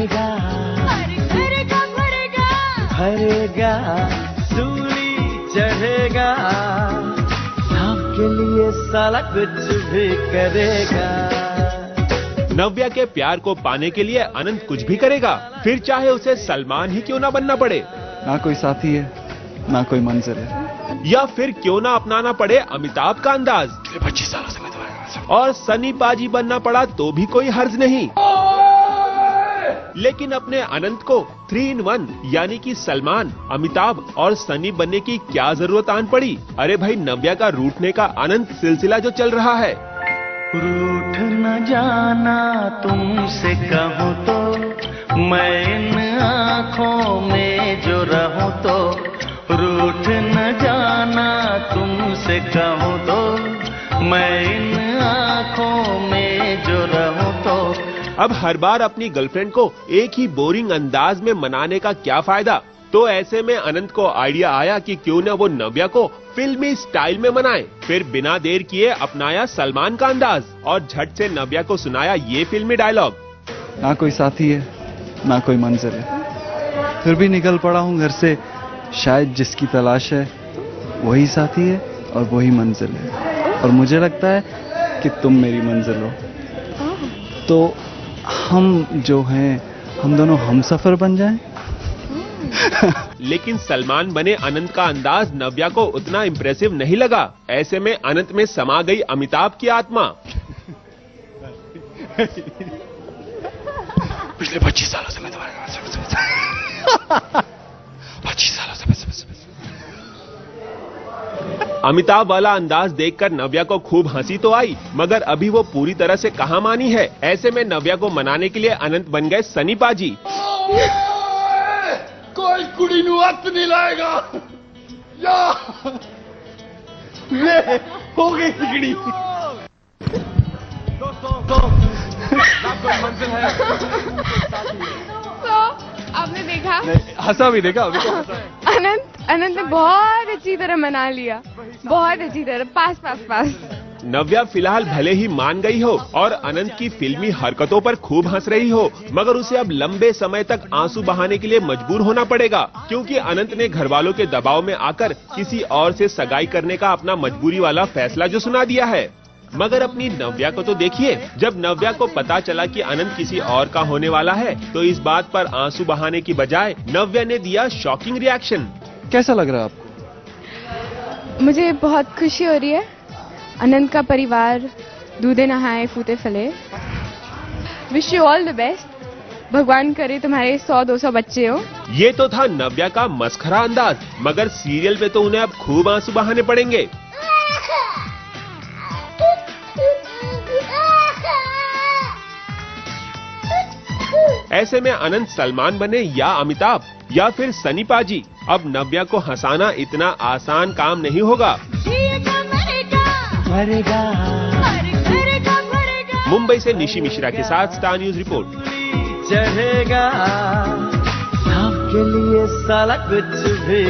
भरेगा भरेगा सूली चढ़ेगा आपके लिए साला कुछ भी करेगा। नव्या के प्यार को पाने के लिए अनंत कुछ भी करेगा, फिर चाहे उसे सलमान ही क्यों ना बनना पड़े। ना कोई साथी है ना कोई मंजिल है, या फिर क्यों ना अपनाना पड़े अमिताभ का अंदाज। 25 सालों से मैं और सनी पाजी बनना पड़ा तो भी कोई हर्ज नहीं। लेकिन अपने अनंत को 3 in 1 यानी कि सलमान, अमिताभ और सनी बनने की क्या जरूरत आन पड़ी। अरे भाई, नव्या का रूठने का अनंत सिलसिला जो चल रहा है। रूठ न जाना तुमसे कहूँ तो, मैं इन आँखों में जो रहूँ तो। रूठ न जाना तुमसे कहूँ तो, मैं इन आँखों में जो रहूँ तो। अब हर बार अपनी गर्लफ्रेंड को एक ही बोरिंग अंदाज में मनाने का क्या फायदा। तो ऐसे में अनंत को आइडिया आया कि क्यों न वो नव्या को फिल्मी स्टाइल में मनाए। फिर बिना देर किए अपनाया सलमान का अंदाज और झट से नव्या को सुनाया ये फिल्मी डायलॉग। ना कोई साथी है ना कोई मंजिल है, फिर भी निकल पड़ा हूँ घर से। शायद जिसकी तलाश है वही साथी है और वही मंजिल है, और मुझे लगता है कि तुम मेरी मंजिल हो। तो हम जो हैं, हम दोनों हम सफर बन जाएं। लेकिन सलमान बने अनंत का अंदाज नव्या को उतना इम्प्रेसिव नहीं लगा। ऐसे में अनंत में समा गई अमिताभ की आत्मा। पिछले 25 सालों से मैं तुम्हारे 25 सालों से अमिताभ वाला अंदाज देखकर नव्या को खूब हंसी तो आई, मगर अभी वो पूरी तरह से कहां मानी है। ऐसे में नव्या को मनाने के लिए अनंत बन गए सनी पाजी। कोई कुड़ी नु हाथ नहीं लाएगा या ले हो गई सिगड़ी। दोस्तों कोई मंजिल है। तो आपने देखा, हंसा भी देखा अभी तो अनंत ने बहुत अच्छी तरह मना लिया, बहुत अच्छी तरह। पास। नव्या फिलहाल भले ही मान गई हो और अनंत की फिल्मी हरकतों पर खूब हंस रही हो, मगर उसे अब लंबे समय तक आंसू बहाने के लिए मजबूर होना पड़ेगा, क्योंकि अनंत ने घर वालों के दबाव में आकर किसी और से सगाई करने का अपना मजबूरी वाला फैसला जो सुना दिया है। मगर अपनी नव्या को तो देखिए, जब नव्या को पता चला कि अनंत किसी और का होने वाला है, तो इस बात पर आंसू बहाने की बजाय नव्या ने दिया शॉकिंग रिएक्शन। कैसा लग रहा है आपको? मुझे बहुत खुशी हो रही है। अनंत का परिवार दूधे नहाए फूटे फले। Wish you all the best. भगवान करे तुम्हारे 100-200 बच्चे हो। ये तो था नव्या का मस्खरा अंदाज, मगर सीरियल पे तो उन्हें अब खूब आंसू बहाने पड़ेंगे। ऐसे में अनंत सलमान बने या अमिताभ या फिर सनी पाजी। अब नव्या को हंसाना इतना आसान काम नहीं होगा। भरेगा मुंबई से निशी मिश्रा के साथ स्टार न्यूज रिपोर्ट। चढ़ेगा आपके लिए साला कुछ भी